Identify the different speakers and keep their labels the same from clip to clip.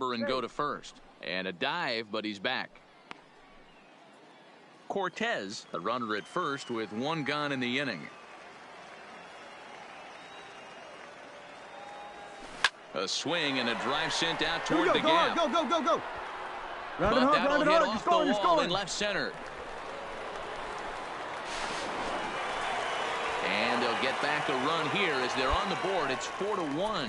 Speaker 1: and go to first. And a dive, but he's back. Cortez, the runner at first with one gone in the inning. A swing and a drive sent out toward the gap.
Speaker 2: Go.
Speaker 1: But that'll hit off the wall in left center. And they'll get back a run here as they're on the board. It's 4-1.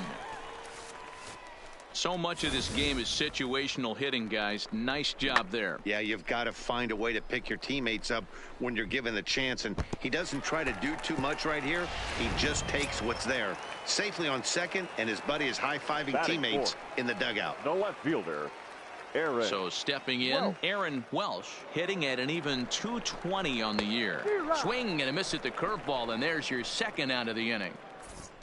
Speaker 1: So much of this game is situational hitting, guys. Nice job there.
Speaker 3: Yeah, you've got to find a way to pick your teammates up when you're given the chance. And he doesn't try to do too much right here. He just takes what's there. Safely on second, and his buddy is high-fiving teammates in the dugout.
Speaker 4: The left fielder, Aaron.
Speaker 1: So stepping in, Aaron Welsh hitting at an even 220 on the year. Swing and a miss at the curveball, and there's your second out of the inning.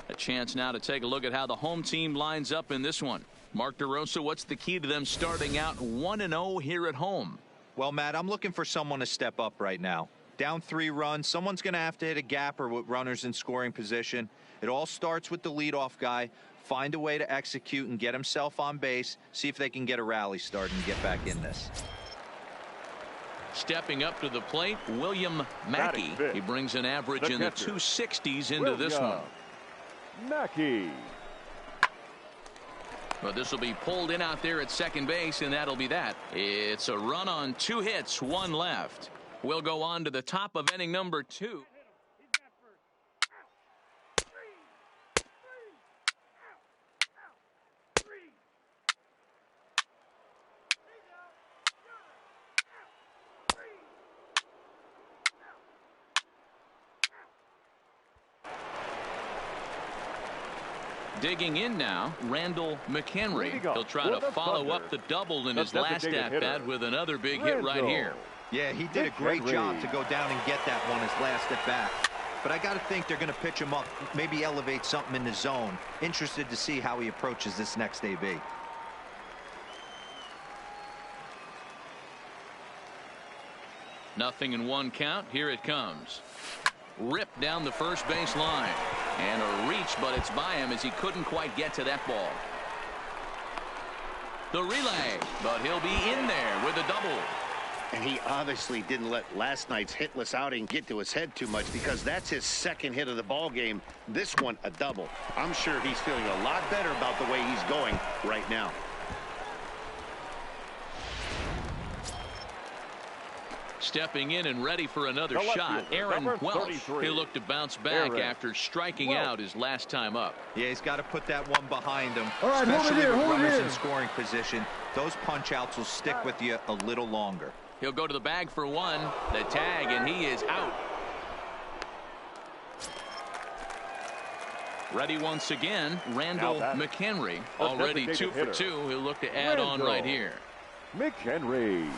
Speaker 1: A chance now to take a look at how the home team lines up in this one. Mark DeRosa, what's the key to them starting out 1-0 here at home?
Speaker 5: Well, Matt, I'm looking for someone to step up right now. Down 3 runs, someone's going to have to hit a gapper with runners in scoring position. It all starts with the leadoff guy. Find a way to execute and get himself on base. See if they can get a rally started and get back in this.
Speaker 1: Stepping up to the plate, William Mackey. He brings an average in the 260s into this one.
Speaker 4: Mackey.
Speaker 1: But this will be pulled in out there at second base, and that'll be that. It's a run on 2 hits, 1 left. We'll go on to the top of inning number 2. Digging in now, Randall McHenry. He'll try to follow up the double in his last at-bat with another big hit right here.
Speaker 5: Yeah, he did a great job to go down and get that one his last at-bat. But I got to think they're going to pitch him up, maybe elevate something in the zone. Interested to see how he approaches this next AB.
Speaker 1: Nothing in 1 count. Here it comes. Ripped down the first base line. And a reach, but it's by him as he couldn't quite get to that ball. The relay, but he'll be in there with a double.
Speaker 3: And he obviously didn't let last night's hitless outing get to his head too much, because that's his second hit of the ball game. This one a double. I'm sure he's feeling a lot better about the way he's going right now.
Speaker 1: Stepping in and ready for another shot, Aaron Welsh. He'll look to bounce back after striking out his last time up.
Speaker 5: Yeah, he's got to put that one behind him.
Speaker 2: All right,
Speaker 5: especially with runners in scoring position. Those punch outs will stick with you a little longer.
Speaker 1: He'll go to the bag for 1. The tag, and he is out. Ready once again, Randall McHenry. Already 2 for 2. He'll look to add on right here.
Speaker 4: McHenry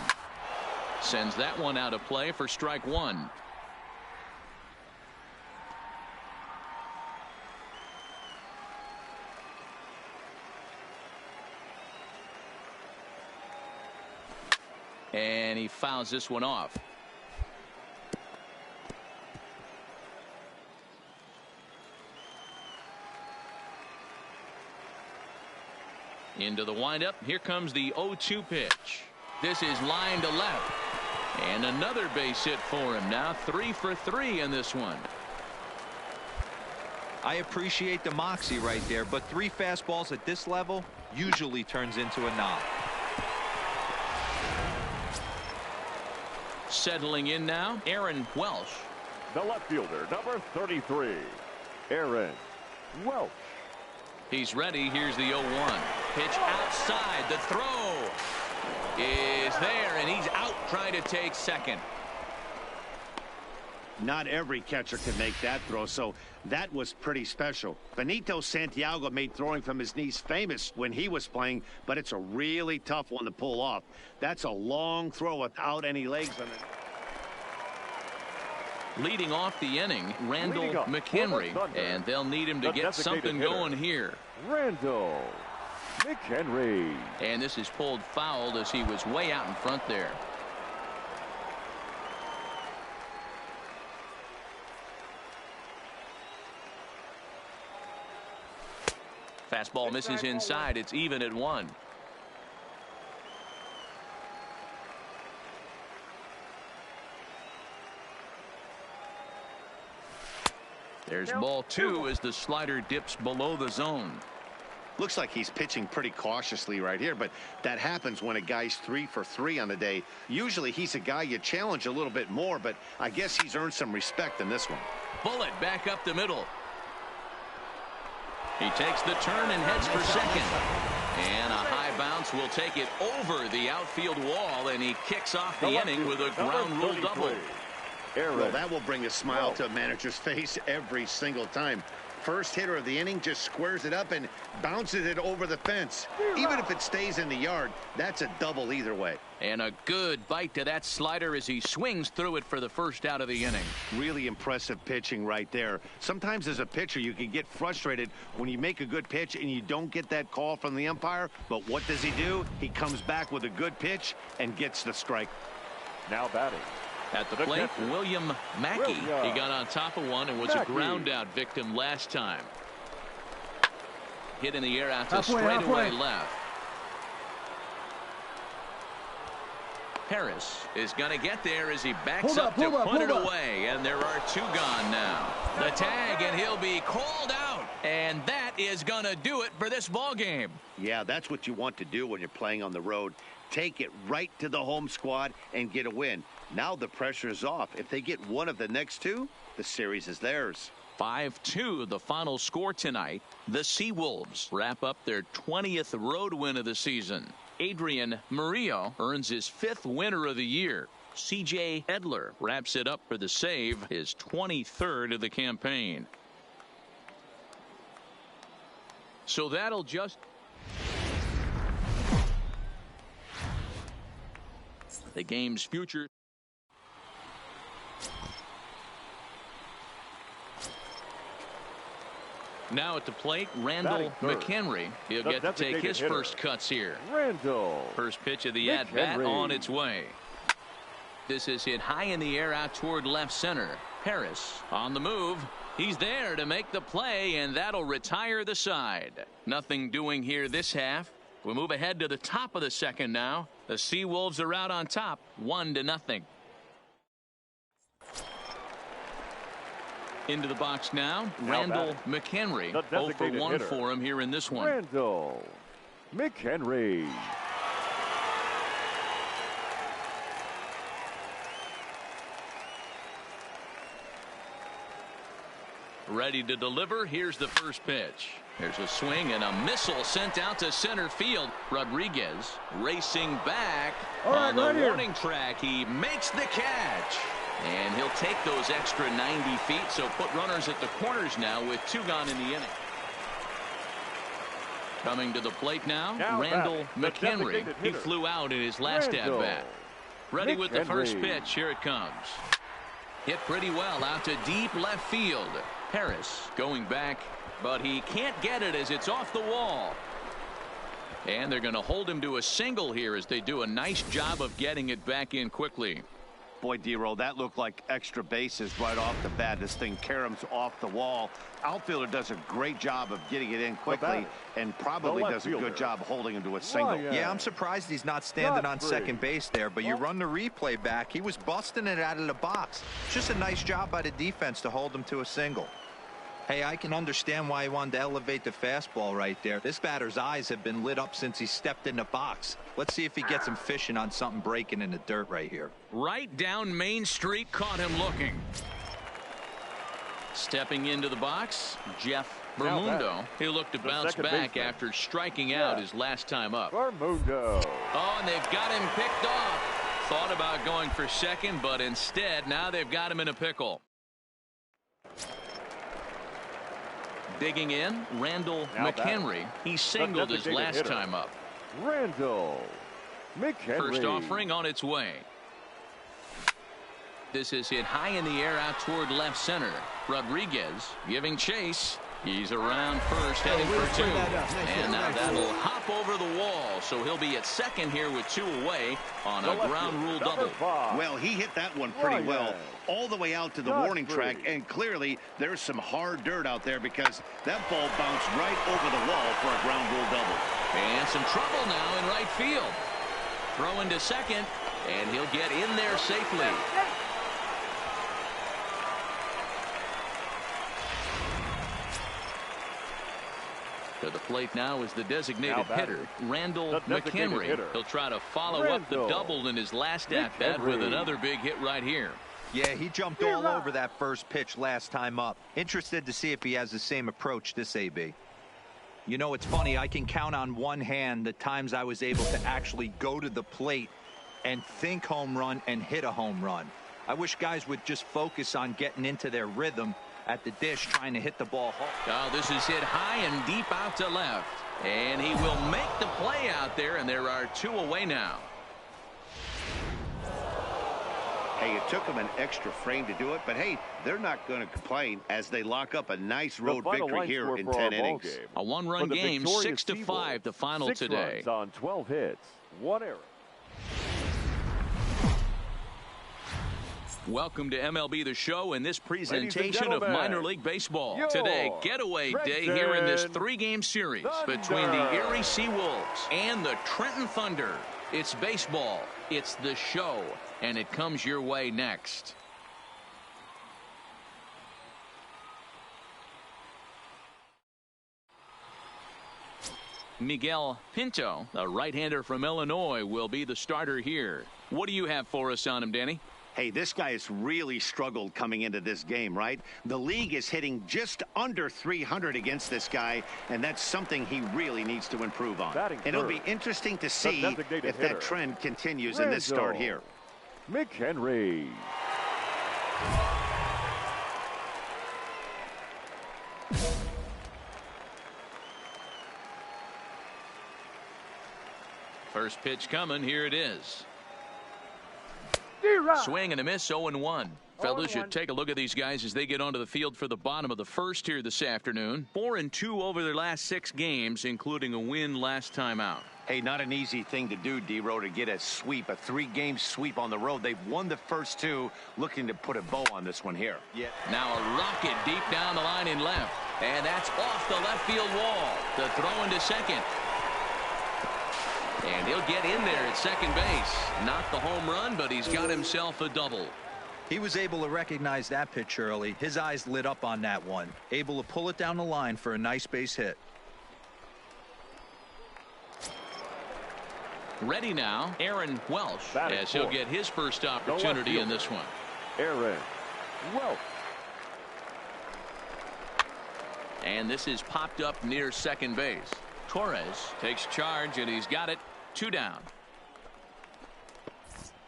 Speaker 1: sends that one out of play for strike 1. And he fouls this one off. Into the windup. Here comes the 0-2 pitch. This is line to left. And another base hit for him. Now 3 for 3 in this one.
Speaker 5: I appreciate the moxie right there, but 3 fastballs at this level usually turns into a knock.
Speaker 1: Settling in now, Aaron Welsh.
Speaker 4: The left fielder, number 33, Aaron Welsh.
Speaker 1: He's ready. Here's the 0-1. Pitch outside. The throw is there, and he's out trying to take second.
Speaker 3: Not every catcher can make that throw, so that was pretty special. Benito Santiago made throwing from his knees famous when he was playing, but it's a really tough one to pull off. That's a long throw without any legs on it.
Speaker 1: Leading off the inning, Randall McHenry, and they'll need him to get something going here.
Speaker 4: Randall McHenry.
Speaker 1: And this is pulled foul as he was way out in front there. Fastball misses inside. It's even at 1. There's ball 2 as the slider dips below the zone.
Speaker 3: Looks like he's pitching pretty cautiously right here, but that happens when a guy's 3 for 3 on the day. Usually he's a guy you challenge a little bit more, but I guess he's earned some respect in this one.
Speaker 1: Bullet back up the middle. He takes the turn and heads for second. And a high bounce will take it over the outfield wall, and he kicks off the inning with a ground rule double.
Speaker 3: Well, that will bring a smile to a manager's face every single time. First hitter of the inning just squares it up and bounces it over the fence. Even if it stays in the yard, that's a double either way.
Speaker 1: And a good bite to that slider as he swings through it for the first out of the inning.
Speaker 3: Really impressive pitching right there. Sometimes as a pitcher, you can get frustrated when you make a good pitch and you don't get that call from the umpire. But what does he do? He comes back with a good pitch and gets the strike.
Speaker 4: Now batting.
Speaker 1: At the plate, William Mackey. He got on top of one and was a ground out victim last time. Hit in the air out to straightaway left. Harris is going to get there as he backs up to put it away, and there are 2 gone now. The tag, and he'll be called out, and that is going to do it for this ball game.
Speaker 3: Yeah, that's what you want to do when you're playing on the road. Take it right to the home squad and get a win. Now the pressure is off. If they get one of the next 2, the series is theirs.
Speaker 1: 5-2 the final score tonight. The Seawolves wrap up their 20th road win of the season. Adrian Murillo earns his 5th winner of the year. C.J. Edler wraps it up for the save, his 23rd of the campaign. So that'll just the game's future. Now at the plate, Randall McHenry. He'll get to take his first cuts here.
Speaker 4: Randall.
Speaker 1: First pitch of the at-bat on its way. This is hit high in the air out toward left center. Harris on the move. He's there to make the play, and that'll retire the side. Nothing doing here this half. We move ahead to the top of the second now. The Seawolves are out on top, 1-0. Into the box now, Randall McHenry. 0 for 1 for him here in this one.
Speaker 4: Randall McHenry.
Speaker 1: Ready to deliver. Here's the first pitch. There's a swing and a missile sent out to center field. Rodriguez racing back on the warning track. He makes the catch. And he'll take those extra 90 feet, so put runners at the corners now with 2 gone in the inning. Coming to the plate now Randall McHenry. He flew out in his last at-bat. Ready with the first pitch. Here it comes. Hit pretty well out to deep left field. Harris going back, but he can't get it as it's off the wall. And they're going to hold him to a single here as they do a nice job of getting it back in quickly.
Speaker 3: Boy, D-Roll, that looked like extra bases right off the bat. This thing caroms off the wall. Outfielder does a great job of getting it in quickly and probably does a good job holding him to a single.
Speaker 5: Yeah, I'm surprised he's not standing on second base there, but you run the replay back. He was busting it out of the box. It's just a nice job by the defense to hold him to a single. Hey, I can understand why he wanted to elevate the fastball right there. This batter's eyes have been lit up since he stepped in the box. Let's see if he gets him fishing on something breaking in the dirt right here.
Speaker 1: Right down Main Street, caught him looking. Stepping into the box, Jeff Bermundo. He'll look to bounce back after striking out his last time up.
Speaker 4: Bermundo.
Speaker 1: Oh, and they've got him picked off. Thought about going for second, but instead, now they've got him in a pickle. Digging in, Randall McHenry. He singled his last time up.
Speaker 4: Randall McHenry.
Speaker 1: First offering on its way. This is hit high in the air out toward left center. Rodriguez giving chase. He's around first, heading for 2. And now that'll hop over the wall, so he'll be at second here with 2 away on a ground rule double.
Speaker 3: Well, he hit that one pretty well all the way out to the warning track, and clearly there's some hard dirt out there because that ball bounced right over the wall for a ground rule double.
Speaker 1: And some trouble now in right field. Throw into second, and he'll get in there safely. To the plate now is the designated hitter, Randall
Speaker 4: designated
Speaker 1: McHenry.
Speaker 4: hitter.
Speaker 1: He'll try to follow up the double in his last at-bat with another big hit right here.
Speaker 5: Yeah, he jumped all over that first pitch last time up. Interested to see if he has the same approach this AB. You know, it's funny, I can count on one hand the times I was able to actually go to the plate and think home run and hit a home run. I wish guys would just focus on getting into their rhythm at the dish, trying to hit the ball home.
Speaker 1: Oh, this is hit high and deep out to left. And he will make the play out there, and there are 2 away now.
Speaker 3: Hey, it took them an extra frame to do it, but hey, they're not going to complain as they lock up a nice road victory here in 10 innings.
Speaker 1: A one-run game, 6-5, the final
Speaker 4: 6
Speaker 1: today.
Speaker 4: runs on 12 hits, 1 error.
Speaker 1: Welcome to MLB The Show and this presentation of
Speaker 4: gentlemen,
Speaker 1: minor league baseball.
Speaker 4: your
Speaker 1: Today, getaway day here in this 3-game series between the Erie Seawolves and the Trenton Thunder. It's baseball, it's the show, and it comes your way next. Miguel Pinto, a right-hander from Illinois, will be the starter here. What do you have for us on him, Danny?
Speaker 3: Hey, this guy has really struggled coming into this game, right? The league is hitting just under 300 against this guy, and that's something he really needs to improve on. And it'll be interesting to see if that trend continues in this start here.
Speaker 4: McHenry.
Speaker 1: First pitch coming. Here it is. Swing and a miss, 0-1. Fellas, you take a look at these guys as they get onto the field for the bottom of the first here this afternoon. 4-2 over their last 6 games, including a win last time out.
Speaker 3: Hey, not an easy thing to do, D-Row, to get a sweep, a 3-game sweep on the road. They've won the first 2, looking to put a bow on this one here.
Speaker 1: Yeah. Now a rocket deep down the line in left, and that's off the left field wall. The throw into second. And he'll get in there at second base. Not the home run, but he's got himself a double.
Speaker 5: He was able to recognize that pitch early. His eyes lit up on that one. Able to pull it down the line for a nice base hit.
Speaker 1: Ready now, Aaron Welsh, as he'll get his first opportunity in this one.
Speaker 4: Aaron Welsh.
Speaker 1: And this is popped up near second base. Torres takes charge, and he's got it. 2 down.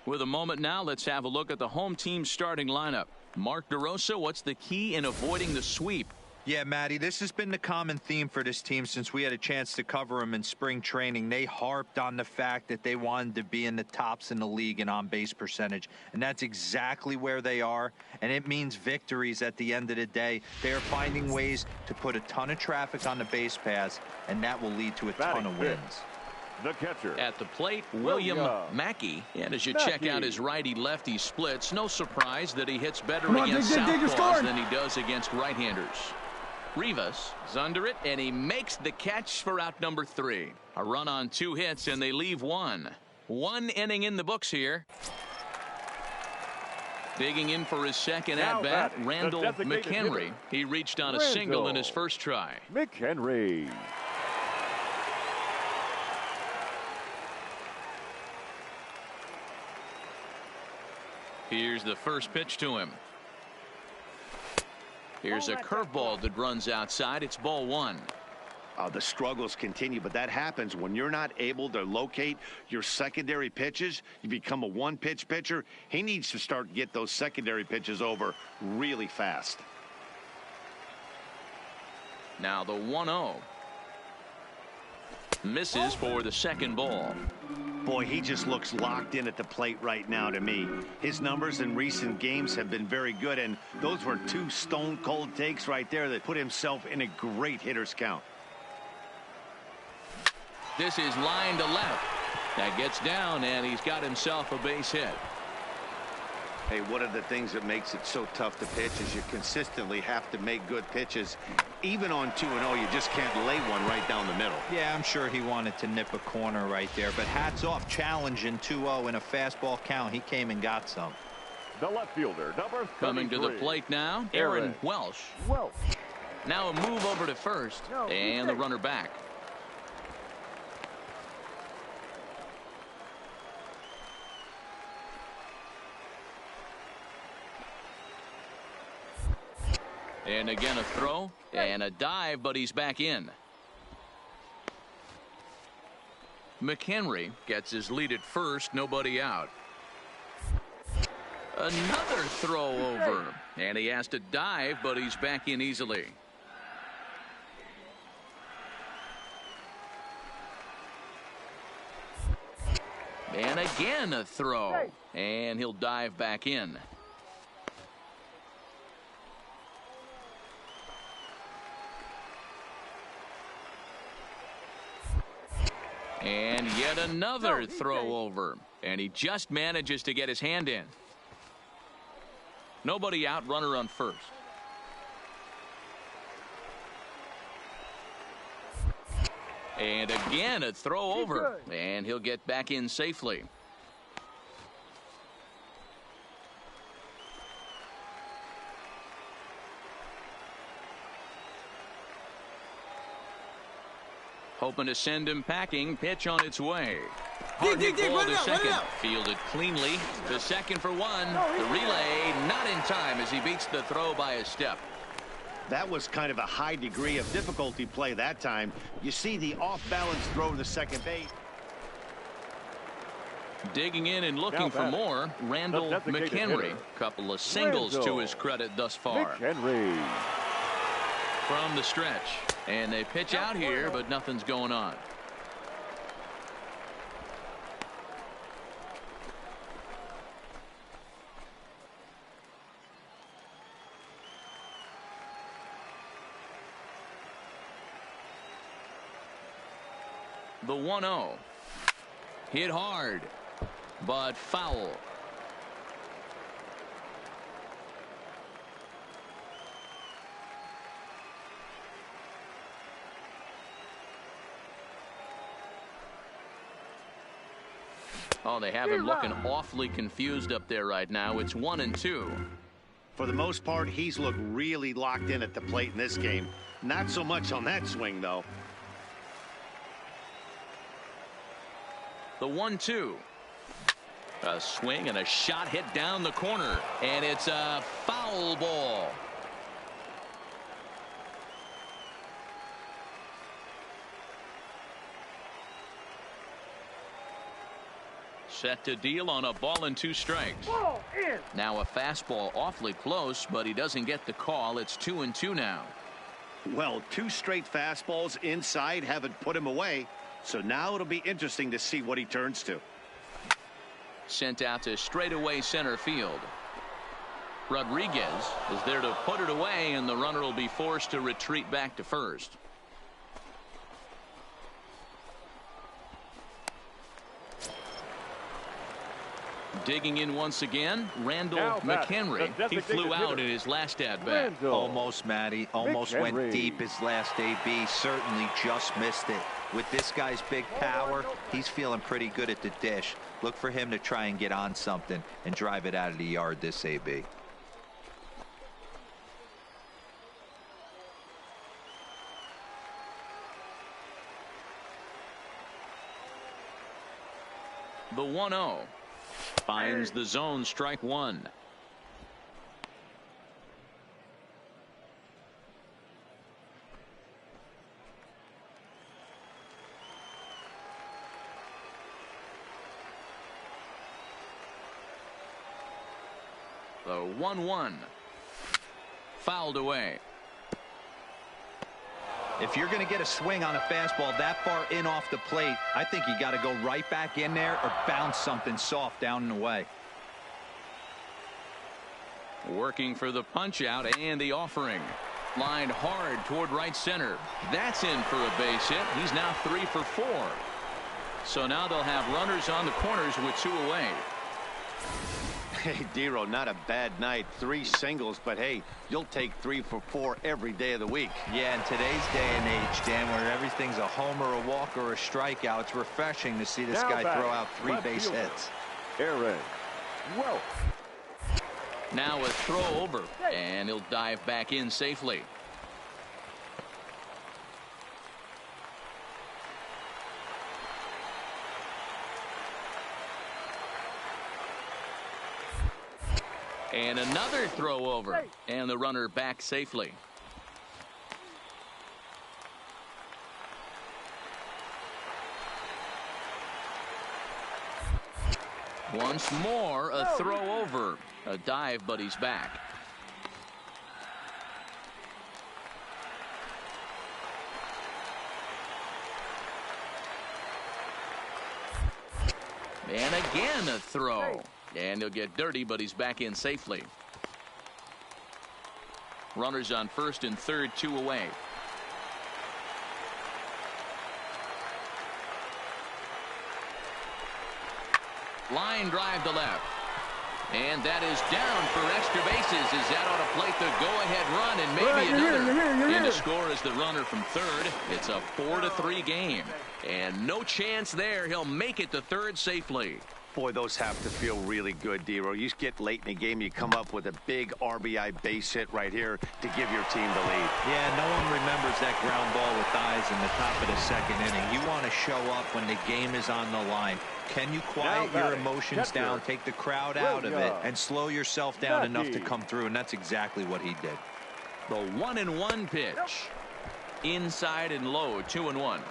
Speaker 1: With a moment now, let's have a look at the home team starting lineup. Mark DeRosa, what's the key in avoiding the sweep?
Speaker 5: Yeah, Matty, this has been the common theme for this team since we had a chance to cover them in spring training. They harped on the fact that they wanted to be in the tops in the league in on-base percentage, and that's exactly where they are, and it means victories at the end of the day. They are finding ways to put a ton of traffic on the base paths, and that will lead to a ton of wins.
Speaker 4: The catcher.
Speaker 1: At the plate, William Mackey. And as you check out his righty-lefty splits, no surprise that he hits better against southpaws than he does against right-handers. Rivas is under it, and he makes the catch for out number 3. A run on 2 hits, and they leave 1. 1 inning in the books here. Digging in for his second at-bat, Randall McHenry. He reached on a single in his first try.
Speaker 4: McHenry.
Speaker 1: Here's the first pitch to him. Here's a curveball that runs outside. It's ball 1.
Speaker 3: The struggles continue, but that happens when you're not able to locate your secondary pitches. You become a one-pitch pitcher. He needs to start to get those secondary pitches over really fast.
Speaker 1: Now the 1-0. Misses for the second ball.
Speaker 3: Boy, he just looks locked in at the plate right now to me. His numbers in recent games have been very good, and those were 2 stone-cold takes right there that put himself in a great hitter's count.
Speaker 1: This is line to left. That gets down, and he's got himself a base hit.
Speaker 3: Hey, one of the things that makes it so tough to pitch is you consistently have to make good pitches. Even on 2-0, you just can't lay one right down the middle.
Speaker 5: Yeah, I'm sure he wanted to nip a corner right there, but hats off, challenging 2-0 in a fastball count. He came and got some.
Speaker 4: The left fielder, number 33.
Speaker 1: Coming to the plate now, Aaron Welsh. Now a move over to first, and the runner back. And again a throw and a dive, but he's back in. McHenry gets his lead at first, nobody out. Another throw over, and he has to dive, but he's back in easily. And again a throw, and he'll dive back in. And yet another throw over, and he just manages to get his hand in. Nobody out, runner on first. And again a throw over, and he'll get back in safely. Hoping to send him packing. Pitch on its way. Hard hit ball to second. Fielded cleanly to second for one. The relay not in time as he beats the throw by a step.
Speaker 3: That was kind of a high degree of difficulty play that time. You see the off-balance throw to second base.
Speaker 1: Digging in and looking for more, Randall McHenry. Couple of singles to his credit thus far.
Speaker 4: McHenry.
Speaker 1: From the stretch. And they pitch out here, but nothing's going on. The 1-0. Hit hard, but foul. Oh, they have him looking awfully confused up there right now. It's 1-2.
Speaker 3: For the most part, he's looked really locked in at the plate in this game. Not so much on that swing, though.
Speaker 1: The 1-2. A swing and a shot hit down the corner, and it's a foul ball. Set to deal on a ball and 2 strikes. Now a fastball awfully close, but he doesn't get the call. It's 2-2 now.
Speaker 3: Well, 2 straight fastballs inside haven't put him away. So now it'll be interesting to see what he turns to.
Speaker 1: Sent out to straightaway center field. Rodriguez is there to put it away, and the runner will be forced to retreat back to first. Digging in once again, Randall McHenry. He flew out in his last at-bat.
Speaker 5: Almost, Matty. Almost went deep his last AB. Certainly just missed it. With this guy's big power, he's feeling pretty good at the dish. Look for him to try and get on something and drive it out of the yard this AB.
Speaker 1: The 1-0. Finds the zone, strike one. The 1-1. Fouled away.
Speaker 5: If you're going to get a swing on a fastball that far in off the plate, I think you got to go right back in there or bounce something soft down and away.
Speaker 1: Working for the punch out and the offering. Lined hard toward right center. That's in for a base hit. He's now 3 for 4. So now they'll have runners on the corners with 2 away.
Speaker 3: Hey, Dero, not a bad night. 3 singles, but hey, you'll take 3 for 4 every day of the week.
Speaker 5: Yeah, in today's day and age, Dan, where everything's a homer, a walk, or a strikeout, it's refreshing to see this guy throw out 3 base hits.
Speaker 4: Aaron Welch.
Speaker 1: Now a throw over, and he'll dive back in safely. And another throw over. And the runner back safely. Once more, a throw over. A dive, but he's back. And again a throw. And he'll get dirty, but he's back in safely. Runners on first and third, 2 away. Line drive to left. And that is down for extra bases as that ought to plate the go-ahead run, and maybe another. In to score is the runner from third. It's a 4-3 game. And no chance there. He'll make it to third safely.
Speaker 3: Boy, those have to feel really good, D-Row. You get late in the game, you come up with a big RBI base hit right here to give your team the lead.
Speaker 5: Yeah, no one remembers that ground ball with eyes in the top of the second inning. You want to show up when the game is on the line. Can you quiet your emotions down, take the crowd out of it, and slow yourself down enough to come through? And that's exactly what he did.
Speaker 1: The 1-1 pitch. Inside and low, 2-1.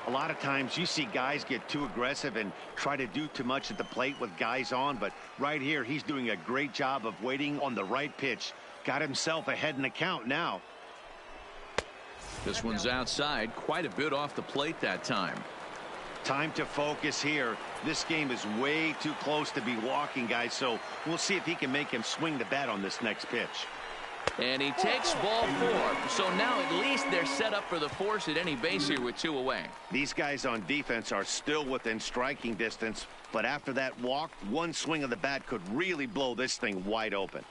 Speaker 3: A lot of times you see guys get too aggressive and try to do too much at the plate with guys on, but right here he's doing a great job of waiting on the right pitch. Got himself ahead in the count now.
Speaker 1: This one's outside, quite a bit off the plate that time.
Speaker 3: Time to focus here. This game is way too close to be walking, guys, so we'll see if he can make him swing the bat on this next pitch.
Speaker 1: And he takes ball 4. So now at least they're set up for the force at any base here with 2 away.
Speaker 3: These guys on defense are still within striking distance, but after that walk, one swing of the bat could really blow this thing wide open.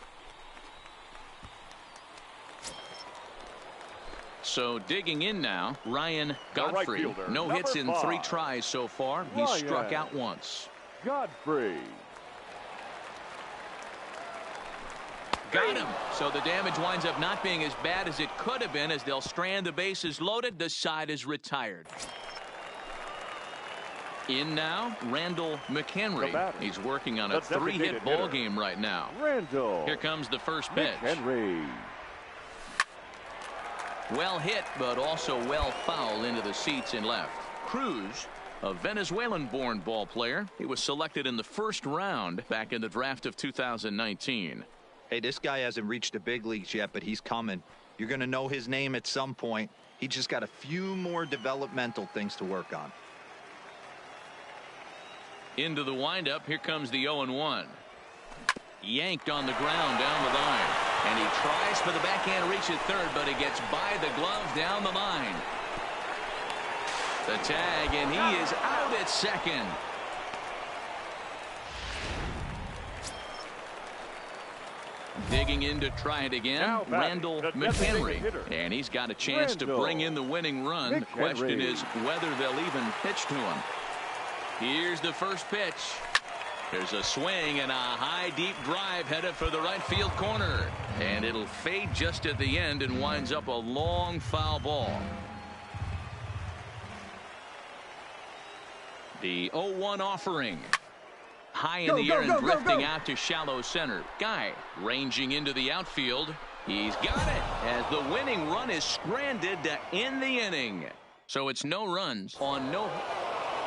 Speaker 1: So digging in now, Ryan Godfrey.
Speaker 4: Right
Speaker 1: no hits in 3 tries so far. He's
Speaker 4: Ryan
Speaker 1: struck out once.
Speaker 4: Godfrey.
Speaker 1: Got him. So the damage winds up not being as bad as it could have been as they'll strand the bases loaded. The side is retired. In now, Randall McHenry. He's working on a 3-hit ball game right now.
Speaker 4: Randall.
Speaker 1: Here comes the first pitch.
Speaker 4: McHenry.
Speaker 1: Well hit, but also well foul into the seats in left. Cruz, a Venezuelan-born ball player. He was selected in the first round back in the draft of 2019.
Speaker 5: Hey, this guy hasn't reached the big leagues yet, but he's coming. You're going to know his name at some point. He just got a few more developmental things to work on.
Speaker 1: Into the windup. Here comes the 0-1. Yanked on the ground down the line. And he tries for the backhand reach at third, but he gets by the glove down the line. The tag, and he is out at second. Digging in to try it again, Randall McHenry. And he's got a chance to bring in the winning run. The question is whether they'll even pitch to him. Here's the first pitch. There's a swing and a high deep drive headed for the right field corner. And it'll fade just at the end and winds up a long foul ball. The 0-1 offering. High in the air and drifting out to shallow center. Guy ranging into the outfield. He's got it as the winning run is stranded to end the inning. So it's no runs on no.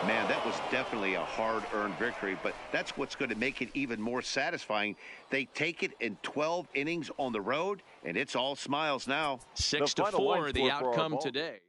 Speaker 3: Man, that was definitely a hard-earned victory, but that's what's going to make it even more satisfying. They take it in 12 innings on the road, and it's all smiles now.
Speaker 1: 6-4, the outcome today.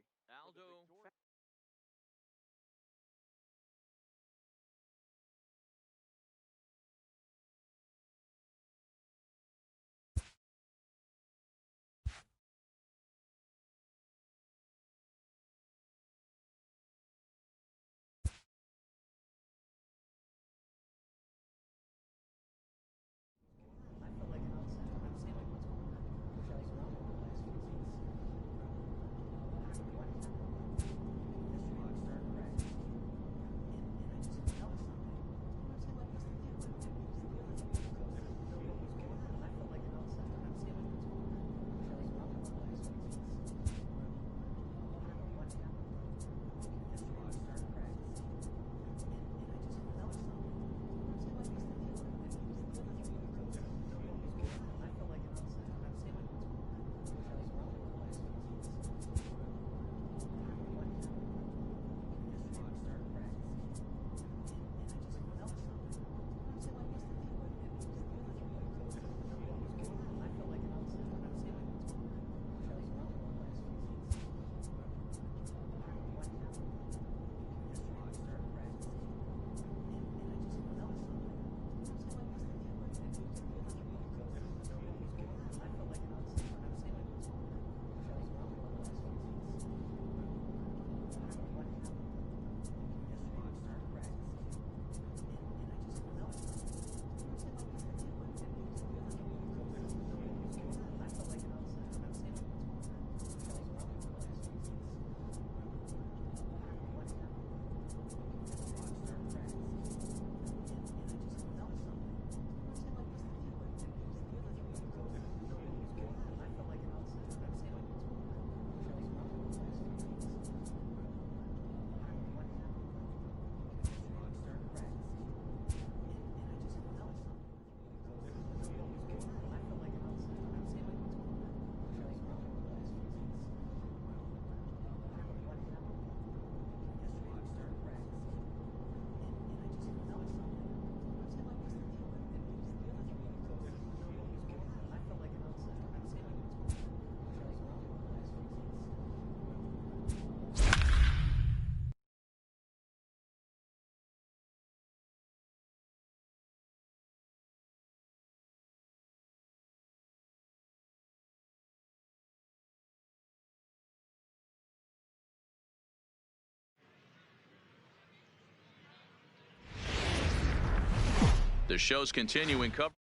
Speaker 1: The show's continuing coverage.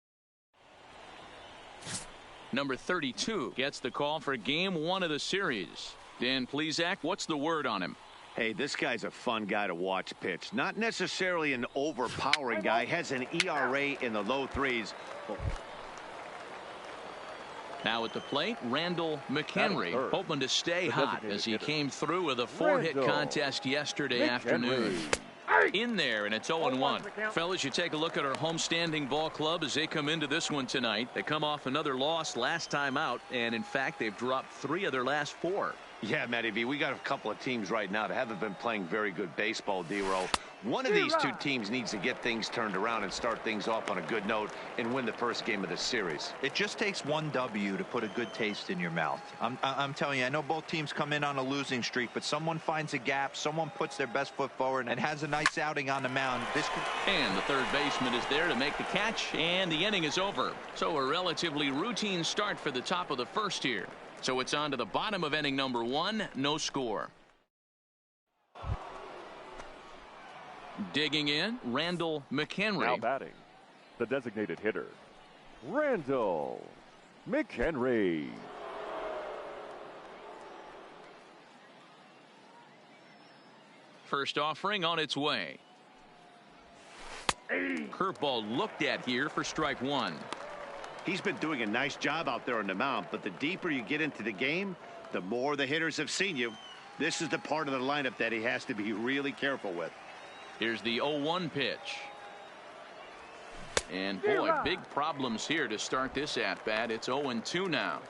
Speaker 1: Number 32 gets the call for game 1 of the series. Dan Plesac, what's the word on him?
Speaker 3: Hey, this guy's a fun guy to watch pitch. Not necessarily an overpowering guy. Has an ERA in the low 3s.
Speaker 1: Now at the plate, Randall McHenry, hoping to stay hot as he came through with a 4-hit contest yesterday afternoon. In there, and it's 0-1. Fellas, you take a look at our homestanding ball club as they come into this one tonight. They come off another loss last time out, and in fact, they've dropped 3 of their last 4.
Speaker 3: Yeah, Matty V, we got a couple of teams right now that haven't been playing very good baseball, D-Row. One of these 2 teams needs to get things turned around and start things off on a good note and win the first game of the series.
Speaker 5: It just takes 1 W to put a good taste in your mouth. I'm telling you, I know both teams come in on a losing streak, but someone finds a gap, someone puts their best foot forward and has a nice outing on the mound.
Speaker 1: And the third baseman is there to make the catch, and the inning is over. So a relatively routine start for the top of the first here. So it's on to the bottom of inning number 1, no score. Digging in, Randall McHenry.
Speaker 4: Now batting, the designated hitter, Randall McHenry.
Speaker 1: First offering on its way. Curveball looked at here for strike 1.
Speaker 3: He's been doing a nice job out there on the mound, but the deeper you get into the game, the more the hitters have seen you. This is the part of the lineup that he has to be really careful with.
Speaker 1: Here's the 0-1 pitch. And boy, big problems here to start this at-bat. It's 0-2 now.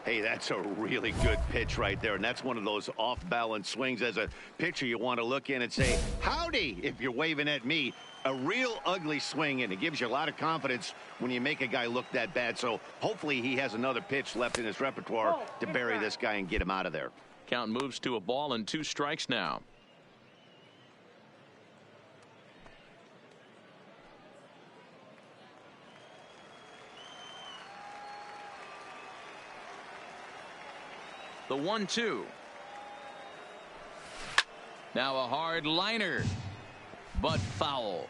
Speaker 3: Hey, that's a really good pitch right there, and that's one of those off-balance swings. As a pitcher, you want to look in and say, howdy, if you're waving at me. A real ugly swing, and it gives you a lot of confidence when you make a guy look that bad. So hopefully he has another pitch left in his repertoire to bury this guy and get him out of there.
Speaker 1: Count moves to a ball and 2 strikes now. The 1-2. Now a hard liner, but foul.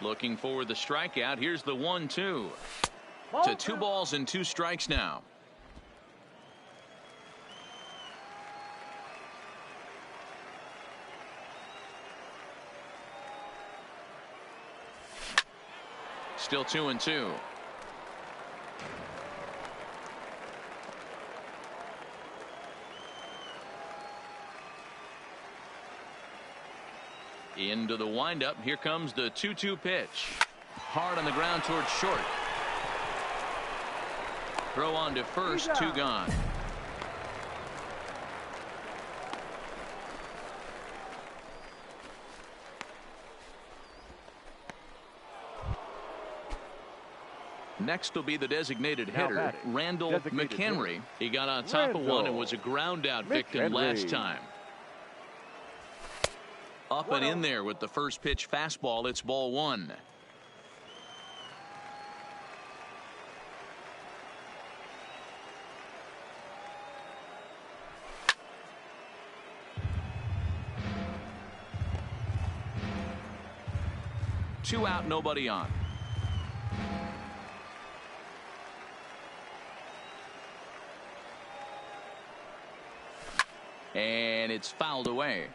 Speaker 1: Looking for the strikeout. Here's the 1-2. To 2 balls and 2 strikes now. Still 2-2. Into the windup. Here comes the 2-2 pitch. Hard on the ground towards short. Throw on to first, 2 gone. Next will be the designated hitter, Randall McHenry. He got on top of one and was a ground out victim last time. Up and in there with the first pitch fastball. It's ball 1. Two out, nobody on. And it's fouled away.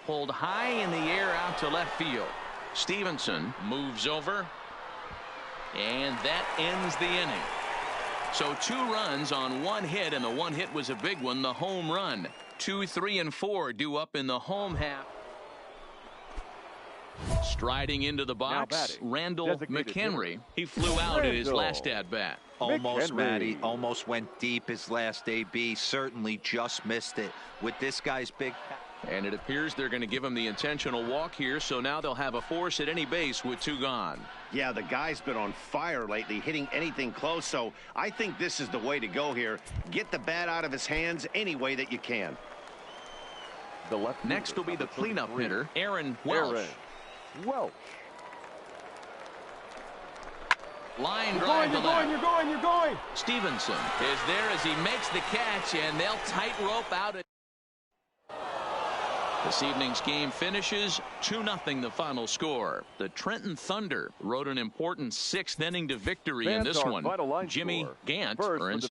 Speaker 1: Pulled high in the air out to left field. Stevenson moves over. And that ends the inning. So 2 runs on 1 hit, and the 1 hit was a big one, the home run. 2, 3, and 4 due up in the home half. Striding into the box, Randall McHenry. He flew out at his last at-bat.
Speaker 5: Almost, Matty. Almost went deep his last AB. Certainly just missed it. With this guy's big...
Speaker 1: And it appears they're going to give him the intentional walk here, so now they'll have a force at any base with 2 gone.
Speaker 3: Yeah, the guy's been on fire lately, hitting anything close, so I think this is the way to go here. Get the bat out of his hands any way that you can.
Speaker 4: The left
Speaker 1: Next will be the cleanup hitter, Aaron Welsh.
Speaker 4: Welsh.
Speaker 1: Line drive to left.
Speaker 2: You're going.
Speaker 1: Stevenson is there as he makes the catch, and they'll tightrope out it. This evening's game finishes 2-0 the final score. The Trenton Thunder rode an important 6th inning to victory in this one. Jimmy Gant earns